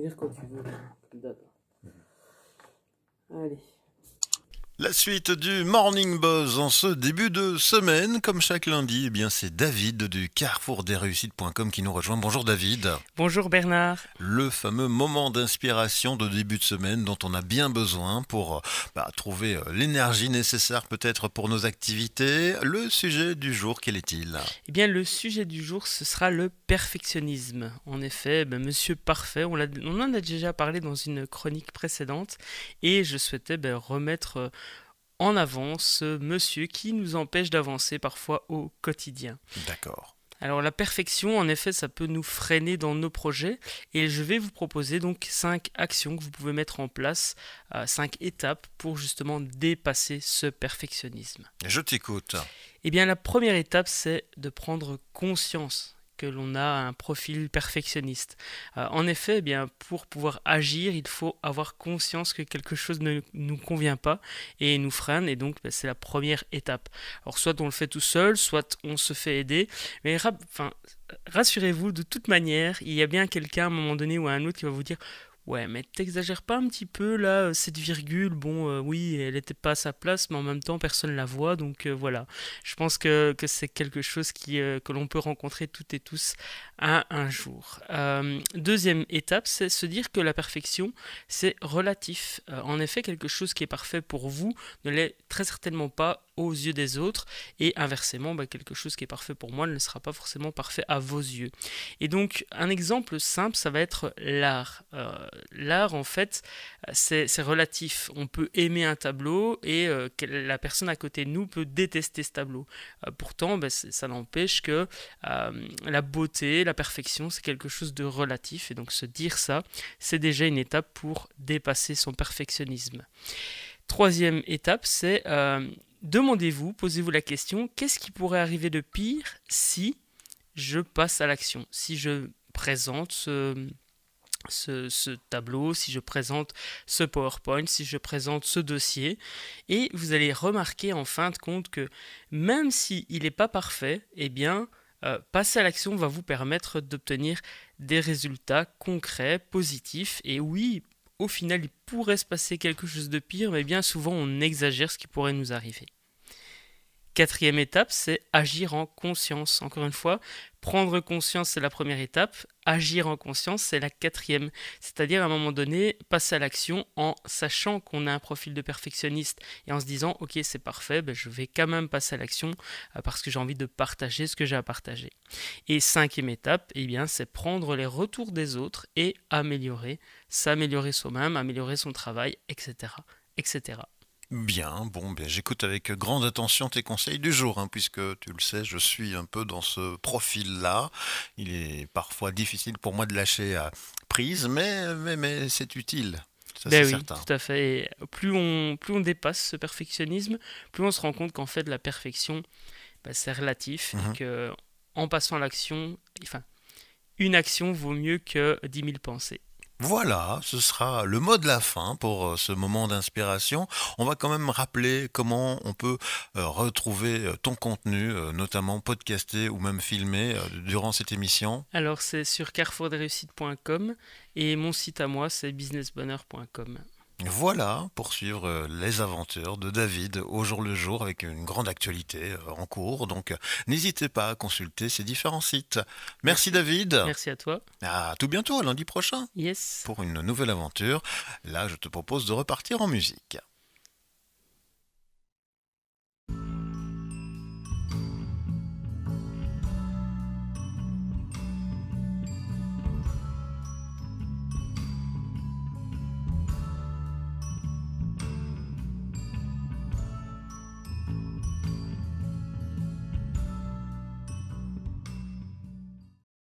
Dire quand tu veux, comme d'hab. Allez. La suite du Morning Buzz en ce début de semaine, comme chaque lundi, eh bien c'est David du carrefourdesreussites.com qui nous rejoint. Bonjour David. Bonjour Bernard. Le fameux moment d'inspiration de début de semaine dont on a bien besoin pour trouver l'énergie nécessaire peut-être pour nos activités. Le sujet du jour, quel est-il ? Eh bien le sujet du jour ce sera le perfectionnisme. En effet, Monsieur Parfait, on en a déjà parlé dans une chronique précédente et je souhaitais remettre en avant ce monsieur qui nous empêche d'avancer parfois au quotidien. D'accord. Alors la perfection, en effet, ça peut nous freiner dans nos projets et je vais vous proposer donc 5 actions que vous pouvez mettre en place, 5 étapes pour justement dépasser ce perfectionnisme. Je t'écoute. Eh bien la première étape, c'est de prendre conscience que l'on a un profil perfectionniste. En effet, pour pouvoir agir, il faut avoir conscience que quelque chose ne nous convient pas et nous freine, et donc c'est la première étape. Alors soit on le fait tout seul, soit on se fait aider, mais rassurez-vous, de toute manière, il y a bien quelqu'un à un moment donné ou à un autre qui va vous dire: ouais, mais t'exagères pas un petit peu là, cette virgule, oui, elle était pas à sa place, mais en même temps, personne la voit, donc voilà. Je pense que c'est quelque chose que l'on peut rencontrer toutes et tous un jour. Deuxième étape, c'est se dire que la perfection, c'est relatif. En effet, quelque chose qui est parfait pour vous ne l'est très certainement pas aux yeux des autres, et inversement, quelque chose qui est parfait pour moi ne sera pas forcément parfait à vos yeux. Et donc, un exemple simple, ça va être l'art. L'art, en fait, c'est relatif. On peut aimer un tableau et la personne à côté de nous peut détester ce tableau. Pourtant, ça n'empêche que la beauté, la perfection, c'est quelque chose de relatif. Et donc, se dire ça, c'est déjà une étape pour dépasser son perfectionnisme. Troisième étape, c'est demandez-vous, posez-vous la question: qu'est-ce qui pourrait arriver de pire si je passe à l'action, si je présente ce tableau, si je présente ce PowerPoint, si je présente ce dossier. Et vous allez remarquer en fin de compte que même s'il n'est pas parfait, passer à l'action va vous permettre d'obtenir des résultats concrets, positifs. Et oui, au final, il pourrait se passer quelque chose de pire, mais bien souvent on exagère ce qui pourrait nous arriver. Quatrième étape, c'est agir en conscience. Encore une fois, prendre conscience, c'est la première étape. Agir en conscience, c'est la quatrième. C'est-à-dire, à un moment donné, passer à l'action en sachant qu'on a un profil de perfectionniste et en se disant: ok, c'est parfait, je vais quand même passer à l'action parce que j'ai envie de partager ce que j'ai à partager. Et cinquième étape, c'est prendre les retours des autres et s'améliorer soi-même, améliorer son travail, etc., etc. Bien, j'écoute avec grande attention tes conseils du jour, puisque tu le sais, je suis un peu dans ce profil-là. Il est parfois difficile pour moi de lâcher prise, mais c'est utile. Ça, c'est Oui, certain. tout à fait. Et plus on dépasse ce perfectionnisme, plus on se rend compte qu'en fait la perfection, c'est relatif, et que en passant à l'action, une action vaut mieux que 10 000 pensées. Voilà, ce sera le mot de la fin pour ce moment d'inspiration. On va quand même rappeler comment on peut retrouver ton contenu, notamment podcasté ou même filmé durant cette émission. Alors c'est sur carrefourdesreussites.com et mon site à moi c'est businessbonheur.com. Voilà, pour suivre les aventures de David au jour le jour avec une grande actualité en cours. Donc n'hésitez pas à consulter ces différents sites. Merci David. Merci à toi. À tout bientôt, à lundi prochain. Yes. Pour une nouvelle aventure. Là, je te propose de repartir en musique.